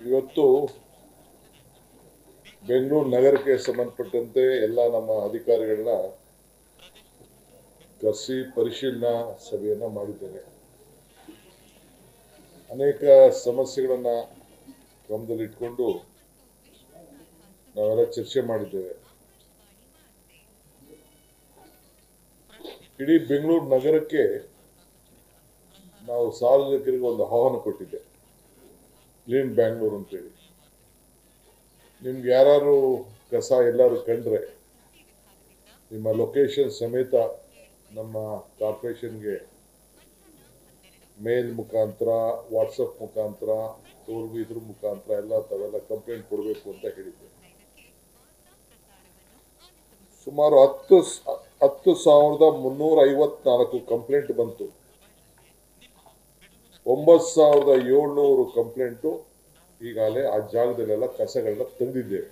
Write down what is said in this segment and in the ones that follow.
ಇವತ್ತು ಬೆಂಗಳೂರು ನಗರಕ್ಕೆ ಸಂಬಂಧಪಟ್ಟಂತೆ ಎಲ್ಲ ನಮ್ಮ ಅಧಿಕಾರಿಗಳನ್ನ ಕರೆಸಿ ಪರಿಶೀಲನಾ ಸಭೆಯನ್ನ ಮಾಡಿದ್ದೇನೆ. ಅನೇಕ ಸಮಸ್ಯೆಗಳನ್ನ ಗಮನದಲ್ಲಿಟ್ಟುಕೊಂಡು ನಾವೆಲ್ಲ ಚರ್ಚೆ ಮಾಡಿದ್ದೇವೆ. ಇಡೀ ಬೆಂಗಳೂರು ನಗರಕ್ಕೆ ನಾವು ಸಾರ್ವಜನಿಕರಿಗೆ ಒಂದು ಆಹ್ವಾನ ಕೊಟ್ಟಿದ್ದೆ, ಕ್ಲೀನ್ ಬ್ಯಾಂಗ್ಳೂರ್ ಅಂತೇಳಿ. ನಿಮ್ಗೆ ಯಾರು ಕಸ ಎಲ್ಲರೂ ಕಂಡ್ರೆ ನಿಮ್ಮ ಲೊಕೇಶನ್ ಸಮೇತ ನಮ್ಮ ಕಾರ್ಪೊರೇಷನ್ಗೆ ಮೇಲ್ ಮುಖಾಂತರ, ವಾಟ್ಸಪ್ ಮುಖಾಂತರ, ಇದ್ರ ಮುಖಾಂತರ ತಾವೆಲ್ಲ ಕಂಪ್ಲೇಂಟ್ ಕೊಡಬೇಕು ಅಂತ ಹೇಳಿದ್ದೆ. ಸುಮಾರು 10,354 ಕಂಪ್ಲೇಂಟ್ ಬಂತು. 9,700 ಕಂಪ್ಲೇಂಟು ಈಗಾಗಲೇ ಆ ಜಾಗದಲ್ಲೆಲ್ಲ ಕಸಗಳನ್ನ ತಂದಿದ್ದೇವೆ.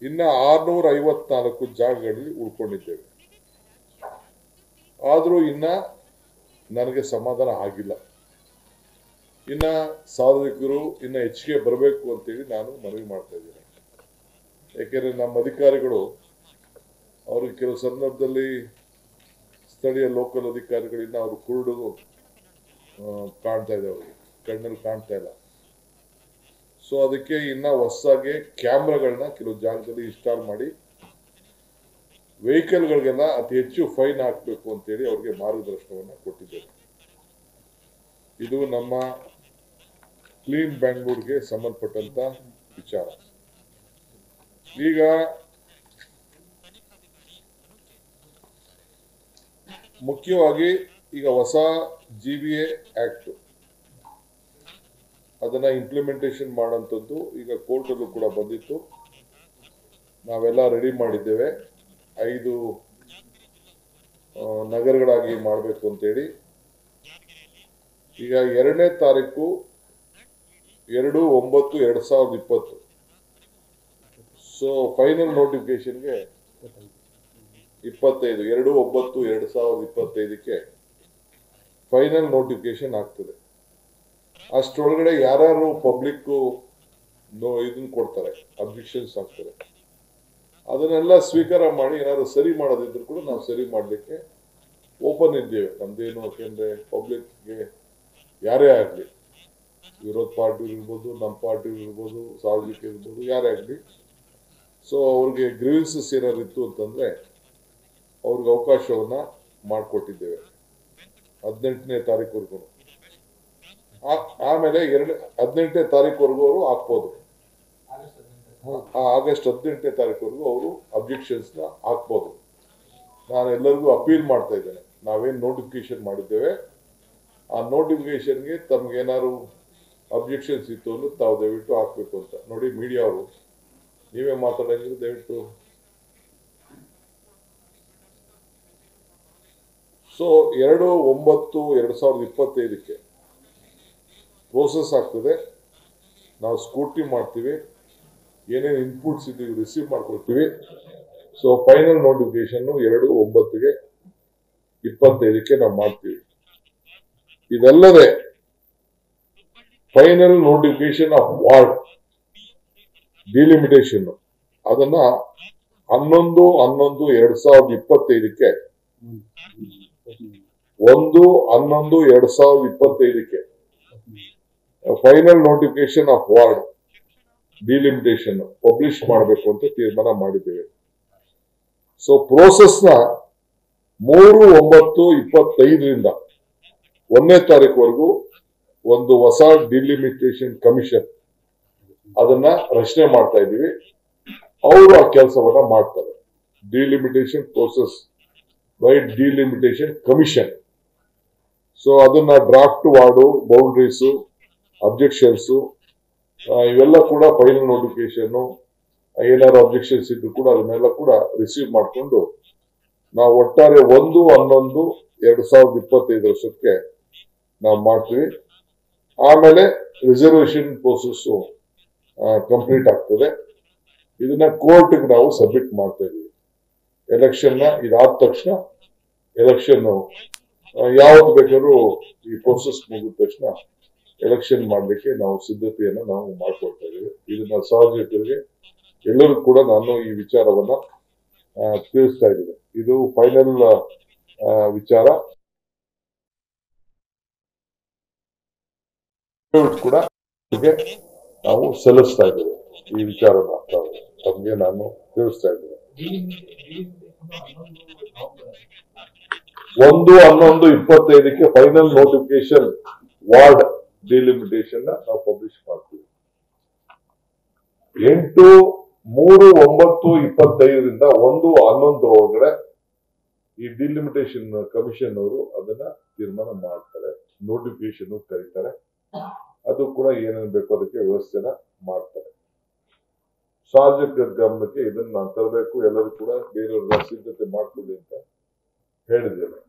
ಇನ್ನ 654 ಜಾಗಗಳಲ್ಲಿ ಉಳ್ಕೊಂಡಿದ್ದೇವೆ. ಆದರೂ ಇನ್ನ ನನಗೆ ಸಮಾಧಾನ ಆಗಿಲ್ಲ. ಇನ್ನ ಸಾರ್ವಜನಿಕರು ಇನ್ನ ಹೆಚ್ಚಿಗೆ ಬರಬೇಕು ಅಂತೇಳಿ ನಾನು ಮನವಿ ಮಾಡ್ತಾ ಇದ್ದೇನೆ. ಯಾಕೆಂದ್ರೆ ನಮ್ಮ ಅಧಿಕಾರಿಗಳು ಅವ್ರಿಗೆ ಕೆಲವು ಸಂದರ್ಭದಲ್ಲಿ ಸ್ಥಳೀಯ ಲೋಕಲ್ ಅಧಿಕಾರಿಗಳಿಂದ ಅವರು ಕುರುಡು ಕಾಣ್ತಾ ಇದೆ, ಅವ್ರಿಗೆ ಕಣ್ಣಲ್ಲಿ ಕಾಣ್ತಾ ಇಲ್ಲ. ಸೊ ಅದಕ್ಕೆ ಇನ್ನ ಹೊಸದಾಗಿ ಕ್ಯಾಮ್ರಾಗಳನ್ನ ಕೆಲವು ಜಾಗದಲ್ಲಿ ಇನ್ಸ್ಟಾಲ್ ಮಾಡಿ ವೆಹಿಕಲ್ಗಳಿಗೆಲ್ಲ ಅತಿ ಹೆಚ್ಚು ಫೈನ್ ಹಾಕಬೇಕು ಅಂತೇಳಿ ಅವ್ರಿಗೆ ಮಾರ್ಗದರ್ಶನವನ್ನ ಕೊಟ್ಟಿದ್ದೇವೆ. ಇದು ನಮ್ಮ ಕ್ಲೀನ್ ಬ್ಯಾಂಗ್ಳೂರ್ಗೆ ಸಂಬಂಧಪಟ್ಟಂತ ವಿಚಾರ. ಈಗ ಮುಖ್ಯವಾಗಿ ಈಗ ಹೊಸ GBA ಆಕ್ಟ್ ಅದನ್ನ ಇಂಪ್ಲಿಮೆಂಟೇಷನ್ ಮಾಡೋಂಥದ್ದು ಈಗ ಕೋರ್ಟಲ್ಲೂ ಕೂಡ ಬಂದಿತ್ತು. ನಾವೆಲ್ಲ ರೆಡಿ ಮಾಡಿದ್ದೇವೆ. 5 ನಗರಗಳಾಗಿ ಮಾಡಬೇಕು ಅಂತೇಳಿ. ಈಗ 2ನೇ ತಾರೀಕು 2/9/2020 ಸೊ ಫೈನಲ್ ನೋಟಿಫಿಕೇಶನ್ಗೆ 25 2/9/2025ಕ್ಕೆ ಫೈನಲ್ ನೋಟಿಫಿಕೇಶನ್ ಆಗ್ತದೆ. ಅಷ್ಟರೊಳಗಡೆ ಯಾರು ಪಬ್ಲಿಕ್ ಇದನ್ನ ಕೊಡ್ತಾರೆ, ಅಬ್ಜೆಕ್ಷನ್ಸ್ ಆಗ್ತಾರೆ, ಅದನ್ನೆಲ್ಲ ಸ್ವೀಕಾರ ಮಾಡಿ ಏನಾದ್ರು ಸರಿ ಮಾಡೋದಿದ್ರು ಕೂಡ ನಾವು ಸರಿ ಮಾಡಲಿಕ್ಕೆ ಓಪನ್ ಇದ್ದೇವೆ. ನಮ್ದೇನು, ಯಾಕೆಂದ್ರೆ ಪಬ್ಲಿಕ್ಗೆ ಯಾರೇ ಆಗಲಿ, ವಿರೋಧ ಪಾರ್ಟಿ ಇರ್ಬೋದು, ನಮ್ಮ ಪಾರ್ಟಿ ಇರ್ಬೋದು, ಸಾರ್ವಜನಿಕ ಇರ್ಬೋದು, ಯಾರೇ ಆಗಲಿ, ಸೊ ಅವ್ರಿಗೆ ಗ್ರೀವೆನ್ಸಸ್ ಏನಾದ್ರು ಇತ್ತು ಅಂತಂದ್ರೆ ಅವ್ರಿಗೆ ಅವಕಾಶವನ್ನ ಮಾಡಿಕೊಟ್ಟಿದ್ದೇವೆ 18ನೇ ತಾರೀಕುವರೆಗೂ. ಆಮೇಲೆ 18ನೇ ತಾರೀಕುವರೆಗೂ ಅವರು ಹಾಕ್ಬೋದು. ಆಗಸ್ಟ್ 18ನೇ ತಾರೀಕುವರೆಗೂ ಅವರು ಅಬ್ಜೆಕ್ಷನ್ಸ್ ನ ಹಾಕ್ಬೋದು. ನಾನು ಎಲ್ಲರಿಗೂ ಅಪೀಲ್ ಮಾಡ್ತಾ ಇದ್ದೇನೆ, ನಾವೇನ್ ನೋಟಿಫಿಕೇಶನ್ ಮಾಡಿದ್ದೇವೆ ಆ ನೋಟಿಫಿಕೇಶನ್ಗೆ ತಮ್ಗೆ ಏನಾದ್ರು ಅಬ್ಜೆಕ್ಷನ್ಸ್ ಇತ್ತು ಅಂದ್ರೆ ತಾವು ದಯವಿಟ್ಟು ಹಾಕ್ಬೇಕು ಅಂತ. ನೋಡಿ ಮೀಡಿಯಾ ಅವರು, ನೀವೇ ಮಾತಾಡಂಗಿದ್ರೆ ದಯವಿಟ್ಟು. ಸೊ 2/9/2025ಕ್ಕೆ ಪ್ರೋಸೆಸ್ ಆಗ್ತದೆ. ನಾವು ಸ್ಕೂಟಿ ಮಾಡ್ತೀವಿ, ಏನೇನು ಇನ್ಪುಟ್ಸ್ ಇದೀವಿ ರಿಸೀವ್ ಮಾಡ್ಕೊಳ್ತೀವಿ. ಸೊ ಫೈನಲ್ ನೋಟಿಫಿಕೇಶನ್ 2/9/2025ಕ್ಕೆ ನಾವು ಮಾಡ್ತೀವಿ. ಇದಲ್ಲದೆ final notification of ward delimitation ಅದನ್ನ 11/11/2025ಕ್ಕೆ 1/11/2025ಕ್ಕೆ final notification of ward delimitation publish ಮಾಡಬೇಕು ಅಂತ ತೀರ್ಮಾನ ಮಾಡಿದ್ದೇವೆ. ಸೊ ಪ್ರೋಸೆಸ್ನ 3/9/25ರಿಂದ 1ನೇ ತಾರೀಕುವರೆಗೂ ಒಂದು ಹೊಸ ಡಿಲಿಮಿಟೇಷನ್ ಕಮಿಷನ್ ಅದನ್ನ ರಚನೆ ಮಾಡ್ತಾ ಇದ್ದೀವಿ. ಅವರು ಆ ಕೆಲಸವನ್ನ ಮಾಡ್ತಾರೆ. Delimitation process by delimitation commission. So ಅದನ್ನ ಡ್ರಾಫ್ಟ್ ವಾರ್ಡು, ಬೌಂಡ್ರೀಸು, ಅಬ್ಜೆಕ್ಷನ್ಸ್ ಇವೆಲ್ಲ ಕೂಡ ಫೈನಲ್ ನೋಟಿಫಿಕೇಶನ್, ಏನಾದ್ರು ಅಬ್ಜೆಕ್ಷನ್ಸ್ ಇದ್ರು ಕೂಡ ಅದನ್ನೆಲ್ಲ ಕೂಡ ರಿಸೀವ್ ಮಾಡಿಕೊಂಡು ನಾವು ಒಟ್ಟಾರೆ 1/11/2025 ವರ್ಷಕ್ಕೆ ನಾವು ಮಾಡ್ತೀವಿ. ಆಮೇಲೆ ರಿಸರ್ವೇಶನ್ ಪ್ರೋಸೆಸ್ ಕಂಪ್ಲೀಟ್ ಆಗ್ತದೆ. ಇದನ್ನ ಕೋರ್ಟ್ಗೆ ನಾವು ಸಬ್ಮಿಟ್ ಮಾಡ್ತಾ ಇದೀವಿ. ಎಲೆಕ್ಷನ್ ಇದಾದ ತಕ್ಷಣ, ಎಲೆಕ್ಷನ್ ಯಾವತ್ತು ಬೇಕಾದ್ರೂ ಈ ಪ್ರೋಸೆಸ್ ಮುಗಿದ ತಕ್ಷಣ ಎಲೆಕ್ಷನ್ ಮಾಡಲಿಕ್ಕೆ ನಾವು ಸಿದ್ಧತೆಯನ್ನು ನಾವು ಮಾಡ್ಕೊಳ್ತಾ ಇದ್ದೀವಿ. ಇದನ್ನ ಸಾರ್ವಜನಿಕರಿಗೆ ಎಲ್ಲರೂ ಕೂಡ ನಾನು ಈ ವಿಚಾರವನ್ನ ತಿಳಿಸ್ತಾ ಇದ್ದೀನಿ. ಇದು ಫೈನಲ್ ವಿಚಾರ ಕೂಡ ನಾವು ಸಲ್ಲಿಸ್ತಾ ಇದ್ದೇವೆ. ಈ ವಿಚಾರನ ತಮಗೆ ನಾನು ತಿಳಿಸ್ತಾ ಇದ್ದೇನೆ. 1/11/25 ಫೈನಲ್ ನೋಟಿಫಿಕೇಶನ್ ವಾರ್ಡ್ ಡಿಲಿಮಿಟೇಷನ್ ನಾವು ಪಬ್ಲಿಷ್ ಮಾಡ್ತೀವಿ. 8/3/9/25 1/11 ಒಳಗಡೆ ಈ ಡಿಲಿಮಿಟೇಷನ್ ಕಮಿಷನ್ ಅವರು ಅದನ್ನ ತೀರ್ಮಾನ ಮಾಡ್ತಾರೆ, ನೋಟಿಫಿಕೇಶನ್ ಕರೀತಾರೆ. ಅದು ಕೂಡ ಏನೇನು ಬೇಕು ಅದಕ್ಕೆ ವ್ಯವಸ್ಥೆನ ಮಾಡ್ತಾರೆ. ಸಾರ್ವಜನಿಕರ ಗಮನಕ್ಕೆ ಇದನ್ನ ನಾನು ತರಬೇಕು, ಎಲ್ಲರೂ ಕೂಡ ಬೇರೆಯವ್ರ ಸಿದ್ಧತೆ ಮಾಡ್ಕೊಳ್ಳಿ ಅಂತ ಹೇಳಿದ್ದೇನೆ.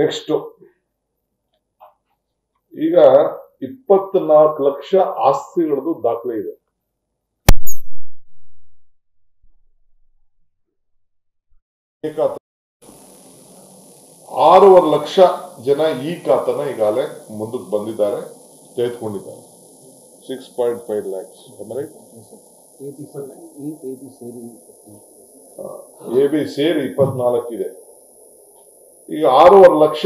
ನೆಕ್ಸ್ಟ್, ಈಗ 24 ಲಕ್ಷ ಆಸ್ತಿಗಳದ್ದು ದಾಖಲೆ ಇದೆ. ಖಾತೆ 6.5 ಲಕ್ಷ ಜನ ಈ ಖಾತನ ಈಗಾಗಲೇ ಮುಂದಕ್ಕೆ ಬಂದಿದ್ದಾರೆ, ತೆಗೆದುಕೊಂಡಿದ್ದಾರೆ. 6.5 lakhs. AB ಸೇರಿ 24 ಇದೆ. ಈಗ 6.5 ಲಕ್ಷ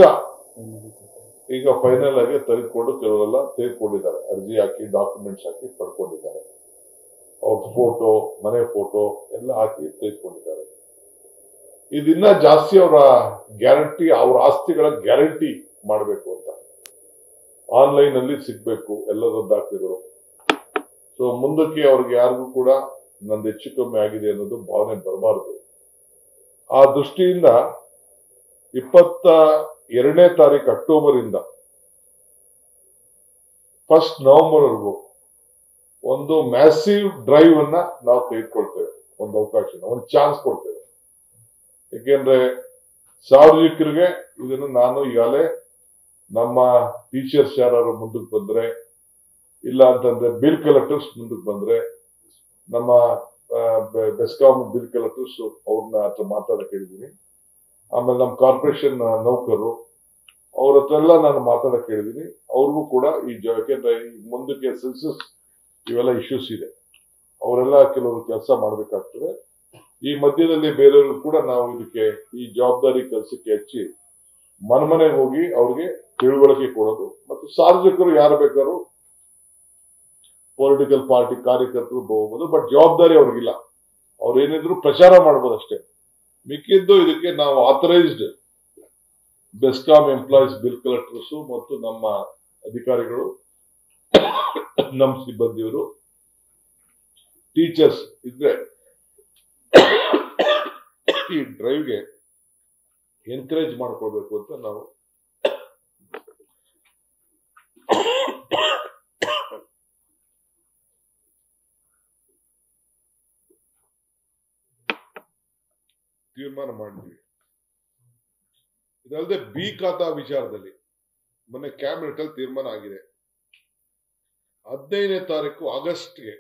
ಈಗ ಫೈನಲ್ ಆಗಿ ತೆಗೆದುಕೊಂಡು ಕೆಲವರೆಲ್ಲ ತೆಗೆದುಕೊಂಡಿದ್ದಾರೆ. ಅರ್ಜಿ ಹಾಕಿ ಡಾಕ್ಯುಮೆಂಟ್ಸ್ ಹಾಕಿ ಪಡ್ಕೊಂಡಿದ್ದಾರೆ. ಅವ್ರ ಫೋಟೋ, ಮನೆ ಫೋಟೋ ಎಲ್ಲ ಹಾಕಿ ತೆಗೆದುಕೊಂಡಿದ್ದಾರೆ. ಇದನ್ನ ಜಾಸ್ತಿ ಅವರ ಗ್ಯಾರಂಟಿ, ಅವ್ರ ಆಸ್ತಿಗಳ ಗ್ಯಾರಂಟಿ ಮಾಡಬೇಕು ಅಂತ ಆನ್ಲೈನ್ ಅಲ್ಲಿ ಸಿಗ್ಬೇಕು ಎಲ್ಲರ ದಾಖಲೆಗಳು. ಸೊ ಮುಂದಕ್ಕೆ ಅವ್ರಿಗೆ ಯಾರಿಗೂ ಕೂಡ ನಂದು ಹೆಚ್ಚು ಕಮ್ಮಿ ಆಗಿದೆ ಅನ್ನೋದು ಭಾವನೆ ಬರಬಾರದು. ಆ ದೃಷ್ಟಿಯಿಂದ 22ನೇ ತಾರೀಕು ಅಕ್ಟೋಬರ್ ಇಂದ 1 ನವೆಂಬರ್ ವರೆಗೂ ಒಂದು ಮ್ಯಾಸಿವ್ ಡ್ರೈವ್ ಅನ್ನ ನಾವು ತೆಗೆದುಕೊಳ್ತೇವೆ. ಒಂದು ಅವಕಾಶನ, ಒಂದು ಚಾನ್ಸ್ ಕೊಡ್ತೇವೆ. ಯಾಕೆಂದ್ರೆ ಸಾರ್ವಜನಿಕರಿಗೆ ಇದನ್ನು ನಾನು ಈಗಾಗಲೇ ನಮ್ಮ ಟೀಚರ್ಸ್ ಯಾರು ಮುಂದಕ್ಕೆ ಬಂದ್ರೆ, ಇಲ್ಲ ಅಂತಂದ್ರೆ ಬಿಲ್ ಕಲೆಕ್ಟರ್ಸ್ ಮುಂದಕ್ಕೆ ಬಂದ್ರೆ, ನಮ್ಮ ಬೆಸ್ಕಾಂ ಬಿಲ್ ಕಲೆಕ್ಟರ್ಸ್ ಅವ್ರನ್ನ ಹತ್ರ ಮಾತಾಡಕ್ ಹೇಳಿದ್ದೀನಿ. ಆಮೇಲೆ ನಮ್ಮ ಕಾರ್ಪೊರೇಷನ್ ನೌಕರರು ಅವ್ರ ಹತ್ರ ಎಲ್ಲ ನಾನು ಮಾತಾಡಕ್ ಹೇಳಿದ್ದೀನಿ. ಅವ್ರಿಗೂ ಕೂಡ ಯಾಕೆಂದ್ರೆ ಮುಂದಕ್ಕೆ ಸೆನ್ಸಸ್ ಇವೆಲ್ಲ ಇಶ್ಯೂಸ್ ಇದೆ, ಅವರೆಲ್ಲ ಕೆಲವರು ಕೆಲಸ ಮಾಡ್ಬೇಕಾಗ್ತದೆ. ಈ ಮಧ್ಯದಲ್ಲಿ ಬೇರೆಯವರು ಕೂಡ ನಾವು ಇದಕ್ಕೆ ಈ ಜವಾಬ್ದಾರಿ ಕೆಲಸಕ್ಕೆ ಹಚ್ಚಿ ಮನೆಗೆ ಹೋಗಿ ಅವ್ರಿಗೆ ತಿಳುವಳಿಕೆ ಕೊಡೋದು. ಮತ್ತು ಸಾರ್ವಜನಿಕರು ಯಾರು ಬೇಕಾದ್ರೂ ಪೊಲಿಟಿಕಲ್ ಪಾರ್ಟಿ ಕಾರ್ಯಕರ್ತರು ಹೋಗ್ಬೋದು, ಬಟ್ ಜವಾಬ್ದಾರಿ ಅವ್ರಿಗಿಲ್ಲ. ಅವ್ರು ಏನಿದ್ರು ಪ್ರಚಾರ ಮಾಡ್ಬೋದು ಅಷ್ಟೇ. ಮಿಕ್ಕಿದ್ದು ಇದಕ್ಕೆ ನಾವು authorised BESCOM employees, bill collectors ಮತ್ತು ನಮ್ಮ ಅಧಿಕಾರಿಗಳು, ನಮ್ಮ ಸಿಬ್ಬಂದಿಯವರು, ಟೀಚರ್ಸ್ ಇದ್ರೆ ಈ ಡ್ರೈವ್ಗೆ ಎನ್ಕರೇಜ್ ಮಾಡ್ಕೊಳ್ಬೇಕು ಅಂತ ನಾವು ತೀರ್ಮಾನ ಮಾಡಿದ್ವಿ. ಇದಲ್ಲದೆ ಬಿ ಖಾತಾ ವಿಚಾರದಲ್ಲಿ ಮೊನ್ನೆ ಕ್ಯಾಬಿನೆಟ್ ಅಲ್ಲಿ ತೀರ್ಮಾನ ಆಗಿದೆ. 15ನೇ ತಾರೀಕು ಆಗಸ್ಟ್ಗೆ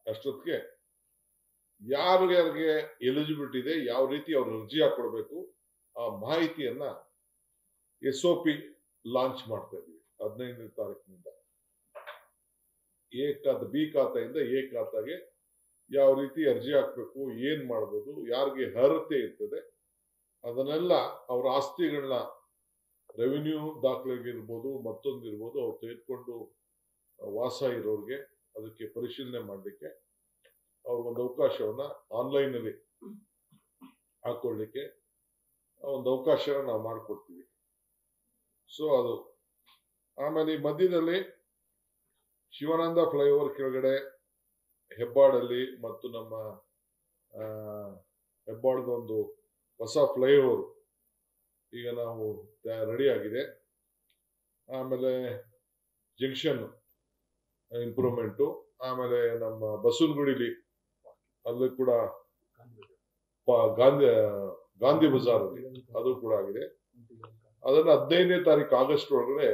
ಅಷ್ಟೊತ್ತಿಗೆ ಯಾರಿಗೆ ಎಲಿಜಿಬಿಲಿಟಿ ಇದೆ, ಯಾವ ರೀತಿ ಅವ್ರು ಅರ್ಜಿ ಹಾಕೊಳ್ಬೇಕು, ಆ ಮಾಹಿತಿಯನ್ನ SOP ಲಾಂಚ್ ಮಾಡ್ತಾ ಇದ್ವಿ. 15ನೇ ತಾರೀಕಿನಿಂದ ಬಿ ಖಾತೆಯಿಂದ ಎ ಖಾತಾಗೆ ಯಾವ ರೀತಿ ಅರ್ಜಿ ಹಾಕ್ಬೇಕು, ಏನ್ ಮಾಡ್ಬೋದು, ಯಾರಿಗೆ ಅರ್ಹತೆ ಇರ್ತದೆ ಅದನ್ನೆಲ್ಲ ಅವ್ರ ಆಸ್ತಿಗಳನ್ನ ರೆವಿನ್ಯೂ ದಾಖಲೆಗಿರ್ಬೋದು, ಮತ್ತೊಂದಿರ್ಬೋದು, ಅವ್ರು ತೆಗೆದುಕೊಂಡು ವಾಸ ಇರೋರಿಗೆ ಅದಕ್ಕೆ ಪರಿಶೀಲನೆ ಮಾಡಲಿಕ್ಕೆ ಅವ್ರಿಗೊಂದು ಅವಕಾಶವನ್ನ ಆನ್ಲೈನ್ ಅಲ್ಲಿ ಹಾಕೊಳ್ಳಿಕ್ಕೆ ಒಂದು ಅವಕಾಶನ ನಾವು ಮಾಡಿಕೊಡ್ತೀವಿ. ಸೊ ಅದು ಆಮೇಲೆ ಈ ಮಧ್ಯದಲ್ಲಿ ಶಿವಾನಂದ ಫ್ಲೈಓವರ್ ಕೆಳಗಡೆ ಹೆಬ್ಬಾಳಲ್ಲಿ ಮತ್ತು ನಮ್ಮ ಹೆಬ್ಬಾಳದೊಂದು ಹೊಸ ಫ್ಲೈಓವರ್ ಈಗ ನಾವು ರೆಡಿ ಆಗಿದೆ. ಆಮೇಲೆ ಜಂಕ್ಷನ್ ಇಂಪ್ರೂವ್ಮೆಂಟು, ಆಮೇಲೆ ನಮ್ಮ ಬಸವನಗುಡಿಲಿ ಅಲ್ಲಿ ಕೂಡ ಗಾಂಧಿ ಬಜಾರ್ ಅಲ್ಲಿ ಅದು ಕೂಡ ಆಗಿದೆ. ಅದನ್ನ 15ನೇ ತಾರೀಕು ಆಗಸ್ಟ್ ಒಳಗಡೆ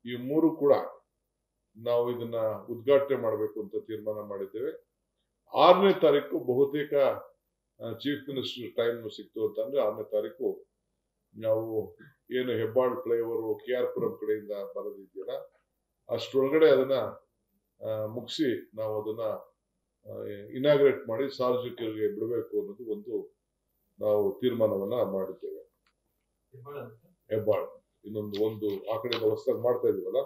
ಈ ಮೂರು ಕೂಡ ನಾವು ಇದನ್ನ ಉದ್ಘಾಟನೆ ಮಾಡಬೇಕು ಅಂತ ತೀರ್ಮಾನ ಮಾಡಿದ್ದೇವೆ. 6ನೇ ತಾರೀಕು ಬಹುತೇಕ ಚೀಫ್ ಮಿನಿಸ್ಟರ್ ಟೈಮ್ ಸಿಕ್ತು ಅಂತಂದ್ರೆ 6ನೇ ತಾರೀಕು ನಾವು ಏನು ಹೆಬ್ಬಾಳ್ ಫ್ಲೈಓವರ್ KR ಪುರಂ ಕಡೆಯಿಂದ ಬರೋದಿದೆಯಲ್ಲ ಅಷ್ಟರೊಳಗಡೆ ಅದನ್ನ ಮುಗಿಸಿ ನಾವು ಅದನ್ನ ಇನಾಗ್ರೇಟ್ ಮಾಡಿ ಸಾರ್ವಜನಿಕರಿಗೆ ಬಿಡಬೇಕು ಅನ್ನೋದು ಒಂದು ನಾವು ತೀರ್ಮಾನವನ್ನ ಮಾಡಿದ್ದೇವೆ. ಹೆಬ್ಬಾಳ್ ಒಂದು ಆ ಕಡೆಯಿಂದ ಹೊಸದಾಗಿ ಮಾಡ್ತಾ ಇದೀವಲ್ಲ,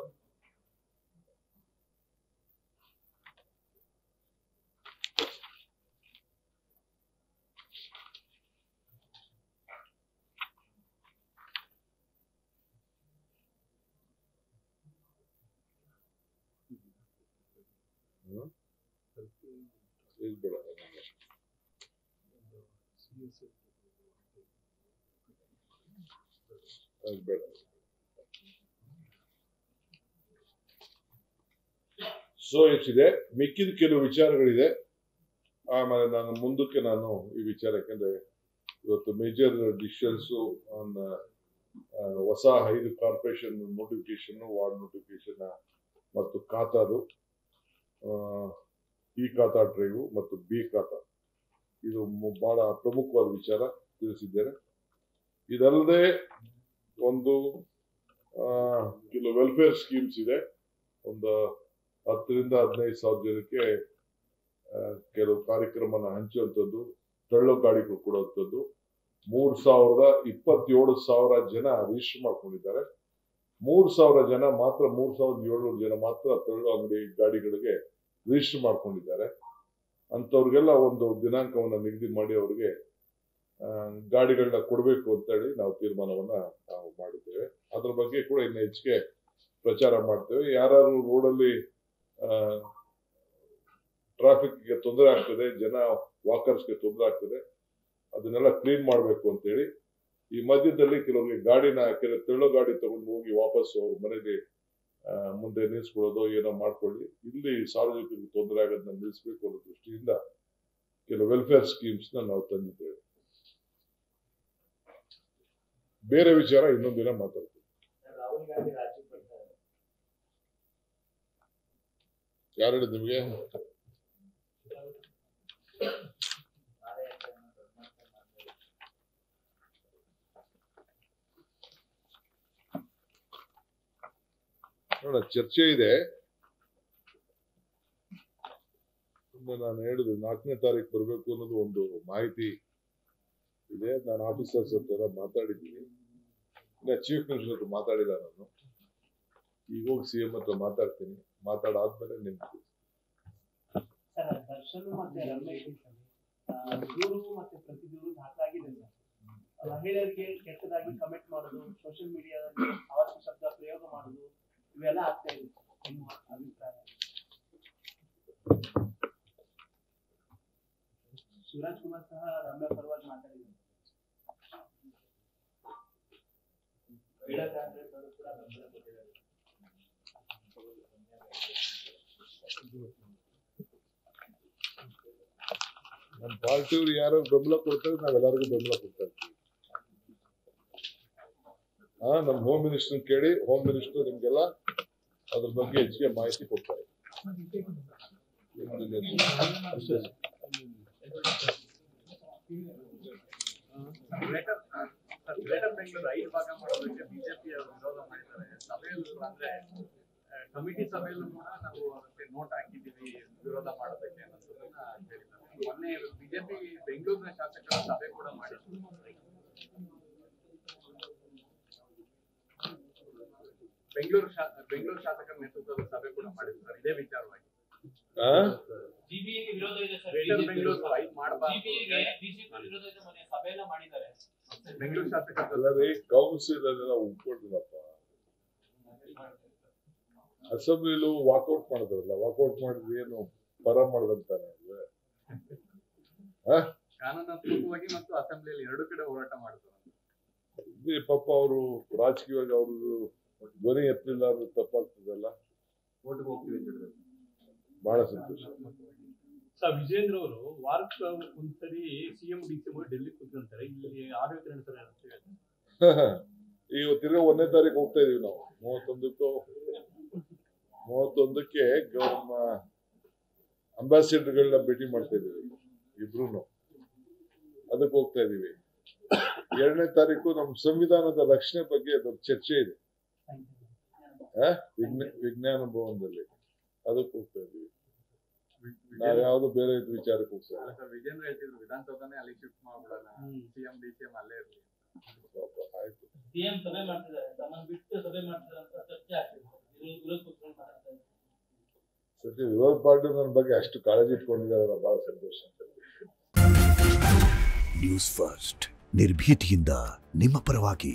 ಬೇಡ ಬೇಡ. ಸೊ ಎಷ್ಟಿದೆ, ಮಿಕ್ಕಿದ ಕೆಲವು ವಿಚಾರಗಳಿದೆ. ಆಮೇಲೆ ನಾನು ಮುಂದಕ್ಕೆ ಈ ವಿಚಾರ, ಯಾಕಂದ್ರೆ ಇವತ್ತು ಮೇಜರ್ ಡಿಸಿಷನ್ಸ್ ಹೊಸ 5 ಕಾರ್ಪೊರೇಷನ್ ನೋಟಿಫಿಕೇಶನ್, ವಾರ್ಡ್ ನೋಟಿಫಿಕೇಶನ್ ಮತ್ತು ಖಾತಾದು ಈ ಖಾತಾ ಡ್ರೈವ್ ಮತ್ತು ಬಿ ಖಾತಾ, ಇದು ಬಹಳ ಪ್ರಮುಖವಾದ ವಿಚಾರ ತಿಳಿಸಿದ್ದೇನೆ. ಇದಲ್ಲದೆ ಒಂದು ಕೆಲವು ವೆಲ್ಫೇರ್ ಸ್ಕೀಮ್ಸ್ ಇದೆ. ಒಂದು 10 ರಿಂದ 15 ಸಾವಿರ ಜನಕ್ಕೆ ಕೆಲವು ಕಾರ್ಯಕ್ರಮನ ಹಂಚುವಂಥದ್ದು, ತಳ್ಳೋ ಗಾಡಿಗಳು ಕೊಡುವಂಥದ್ದು. 27,000 ಜನ ರಿಜಿಸ್ಟರ್ ಮಾಡ್ಕೊಂಡಿದ್ದಾರೆ. 3,000 ಜನ ಮಾತ್ರ, 3,700 ಜನ ಮಾತ್ರ ತಳ್ಳೋ ಅಂಗಡಿ ಗಾಡಿಗಳಿಗೆ ರಿಜಿಸ್ಟರ್ ಮಾಡ್ಕೊಂಡಿದ್ದಾರೆ. ಅಂತವ್ರಿಗೆಲ್ಲ ಒಂದು ದಿನಾಂಕವನ್ನ ನಿಗದಿ ಮಾಡಿ ಅವ್ರಿಗೆ ಗಾಡಿಗಳನ್ನ ಕೊಡಬೇಕು ಅಂತ ಹೇಳಿ ನಾವು ತೀರ್ಮಾನವನ್ನ ನಾವು ಮಾಡಿದ್ದೇವೆ. ಅದ್ರ ಬಗ್ಗೆ ಕೂಡ ಇನ್ನು ಹೆಚ್ಚಿಗೆ ಪ್ರಚಾರ ಮಾಡ್ತೇವೆ. ಯಾರು ರೋಡಲ್ಲಿ ಟ್ರಾಫಿಕ್ಗೆ ತೊಂದರೆ ಆಗ್ತದೆ, ಜನ ವಾಕರ್ಸ್ಗೆ ತೊಂದರೆ ಆಗ್ತದೆ, ಅದನ್ನೆಲ್ಲ ಕ್ಲೀನ್ ಮಾಡಬೇಕು ಅಂತೇಳಿ ಈ ಮಧ್ಯದಲ್ಲಿ ಕೆಲವು ತೆಳ್ಳೋ ಗಾಡಿ ತಗೊಂಡು ಹೋಗಿ ವಾಪಸ್ ಅವ್ರ ಮನೆಗೆ ಮುಂದೆ ನಿಲ್ಲಿಸ್ಕೊಳ್ಳೋದು ಏನೋ ಮಾಡ್ಕೊಳ್ಳಿ, ಇಲ್ಲಿ ಸಾರ್ವಜನಿಕರಿಗೆ ತೊಂದರೆ ಆಗೋದನ್ನ ನಿಲ್ಲಿಸಬೇಕು ಅನ್ನೋ ದೃಷ್ಟಿಯಿಂದ ಕೆಲವು ವೆಲ್ಫೇರ್ ಸ್ಕೀಮ್ಸ್ ನಾವು ತಂದಿದ್ದೇವೆ. ಬೇರೆ ವಿಚಾರ ಇನ್ನೊಂದು ದಿನ ಮಾತಾಡ್ತೀವಿ. ಯಾರು ಹೇಳಿದ್ ನಿಮ್ಗೆ? ನೋಡ, ಚರ್ಚೆ ಇದೆ. ನಾನು ಹೇಳಿದ್ರು 4ನೇ ತಾರೀಕು ಬರಬೇಕು ಅನ್ನೋದು ಒಂದು ಮಾಹಿತಿ ಇದೆ. ನಾನು ಆಫೀಸರ್ಸ್ ಹತ್ರ ಮಾತಾಡಿದ್ದೀನಿ. ಇನ್ನ ಚೀಫ್ ಮಿನಿಸ್ಟರ್ ಹತ್ರ ಮಾತಾಡಿಲ್ಲ. ನಾನು ಈಗ ಹೋಗಿ CM ಹತ್ರ ಮಾತಾಡ್ತೀನಿ. ಮಾತಾಡಾದ್ಮೇಲೆ ನಿಮ್ಗೆ ದರ್ಶನ್ ಮತ್ತೆ ರಮೇಶ್ ದೂರು ಮತ್ತೆ ಪ್ರತಿದೂರು ದಾಖಲಾಗಿದೆ ಸರ್. ಮಹಿಳೆಯರಿಗೆ ಕೆಟ್ಟದಾಗಿ ಕಮೆಂಟ್ ಮಾಡೋದು, ಸೋಷಿಯಲ್ ಮೀಡಿಯಾದಲ್ಲಿ ಅವಶ್ಯ ಶಬ್ದ ಪ್ರಯೋಗ ಮಾಡೋದು, ಇವೆಲ್ಲ ಆಗ್ತಾ ಇದೆ. ನಿಮ್ಮ ಅಭಿಪ್ರಾಯ? ಶಿವರಾಜ್ ಕುಮಾರ್ ಸಹ ರಮ್ಯಾ ಪರವಾಗಿ ಮಾತಾಡಿದ್ದಾರೆ. ನಮ್ಮ ಪಾರ್ಟಿಯವ್ರು ಯಾರು ಬೆಂಬಲ ಕೊಡ್ತಾರೆ, ನಾವೆಲ್ಲರಿಗೂ ಬೆಂಬಲ ಕೊಡ್ತಾ ಇರ್ತೀವಿ. ನಮ್ಮ ಹೋಮ್ ಮಿನಿಸ್ಟರ್ ಕೇಳಿ, ಹೋಮ್ ಮಿನಿಸ್ಟರ್ ನಿಮ್ಗೆಲ್ಲ ಅದ್ರ ಬಗ್ಗೆ ಹೆಚ್ಚಿಗೆ ಮಾಹಿತಿ ಕೊಡ್ತಾರೆ. ಗ್ರೇಟರ್ ಬೆಂಗಳೂರು 5 ಭಾಗ ಮಾಡೋದಕ್ಕೆ ಬಿಜೆಪಿ ವಿರೋಧ ಮಾಡಿದ್ದಾರೆ. ಸಭೆಯಲ್ಲೂ ಅಂದ್ರೆ ಕಮಿಟಿ ಸಭೆಯಲ್ಲೂ ಕೂಡ ನಾವು ಅದಕ್ಕೆ ನೋಟ್ ಹಾಕಿದ್ದೀವಿ ವಿರೋಧ ಮಾಡೋದಕ್ಕೆ ಅನ್ನೋದನ್ನ ಹೇಳಿದ್ದಾರೆ. ಮೊನ್ನೆ ಬಿಜೆಪಿ ಬೆಂಗಳೂರಿನ ಶಾಸಕರ ಸಭೆ ಕೂಡ ಮಾಡಿದ್ರು. ಬೆಂಗಳೂರು ಶಾಸಕರ ನೇತೃತ್ವದ ಸಭೆ ಕೂಡ ಮಾಡಿದ್ದಾರೆ ಇದೇ ವಿಚಾರವಾಗಿ. ವಿರೋಧ ಇದೆ ಸರ್. ಬೆಂಗಳೂರು 5 ಮಾಡಬಾರ್ದು, ಬಿಜೆಪಿ ವಿರೋಧ ಇದೆ. ಮೊನ್ನೆ ಸಭೆಯನ್ನ ಮಾಡಿದ್ದಾರೆ ಬೆಂಗಳೂರು ಶಾಸಕರು. ಕೌನ್ಸಿಲ್ ಅದೆಲ್ಲ ಒಪ್ಕೊಂಡಿಲ್ಲಪ್ಪ. ಅಸೆಂಬ್ಲಿಲು ವಾಕೌಟ್ ಮಾಡಿದ್ರಲ್ಲ, ವಾಕೌಟ್ ಮಾಡಿದ್ರೆ ಏನು ಪರ ಮಾಡಿದಂತಾನೆ ಕಾನೂನಾತ್ಮಕವಾಗಿ ಮತ್ತು ಅಸೆಂಬ್ಲಿಯಲ್ಲಿ 2 ಕಡೆ ಹೋರಾಟ ಮಾಡಿದ್ರು. ಪಾಪ ಅವರು ರಾಜಕೀಯವಾಗಿ ಅವರು ಧ್ವನಿ ಎತ್ತಲಿಲ್ಲ ಅಂದ್ರೆ ತಪ್ಪಾಗ್ತದಲ್ಲ. ಬಹಳ ಸಂತೋಷ. ಸರ್, ವಿಜೇಂದ್ರ ಅವರು ವಾರಕ್ಕೆ ಒಂದ್ಸರಿ CM DCM ಡೆಲ್ಲಿ ಕೂತ್ಕೊಂತಾರೆ. ಇಲ್ಲಿ ಆಡಳಿತ ನಡೆಸ್ತಾರೆ. ಈಗ ತಿರ್ಗಾ 1ನೇ ತಾರೀಕು ಹೋಗ್ತಾ ಇದೀವಿ ನಾವು. 31ಕ್ಕೆ ಅಂಬಾಸಿಡರ್ಗಳನ್ನ ಭೇಟಿ ಮಾಡ್ತಾ ಇದೀವಿ ಇಬ್ರು. ಅದಕ್ಕೆ ಹೋಗ್ತಾ ಇದೀವಿ. 2ನೇ ತಾರೀಕು ನಮ್ಮ ಸಂವಿಧಾನದ ರಕ್ಷಣೆ ಬಗ್ಗೆ ದೊಡ್ಡ ಚರ್ಚೆ ಇದೆ ವಿಜ್ಞಾನ ಭವನದಲ್ಲಿ, ಅದಕ್ಕೆ ಹೋಗ್ತಾ ಇದೀವಿ. ನಾವ್ ಯಾವ್ದು ಬೇರೆ ವಿಚಾರಕ್ಕೆ ಹೋಗ್ತಾ ಇಲ್ಲ. ವಿಜೇಂದ್ರ ಹೇಳ್ತಿದ್ರು ವಿಧಾನಸೌಧನೇ ಅಲ್ಲಿ ಶಿಫ್ಟ್ ಮಾಡ್ಬಿಡೋಣ, ಸಿಎಂ ಡಿಸಿಎಂ ಅಲ್ಲೇ ಇರ್ಲಿ. ಆಯ್ತು, ಸಿಎಂ ಸಭೆ ಮಾಡ್ತಿದ್ದಾರೆ, ತಮ್ಮನ್ನು ಬಿಟ್ಟು ಸಭೆ ಮಾಡ್ತಿದ್ದಾರೆ ಅಂತ ಚರ್ಚೆ ಆಗ್ತಿದೆ. ಸದ್ಯ ವಿರೋಧ ಪಾರ್ಟಿ ನನ್ನ ಬಗ್ಗೆ ಅಷ್ಟು ಕಾಳಜಿ ಇಟ್ಕೊಂಡಿದ್ದಾರೆ, ಬಹಳ ಸಂತೋಷ. ನ್ಯೂಸ್ ಫಸ್ಟ್ ನಿರ್ಭೀತಿಯಿಂದ ನಿಮ್ಮ ಪರವಾಗಿ.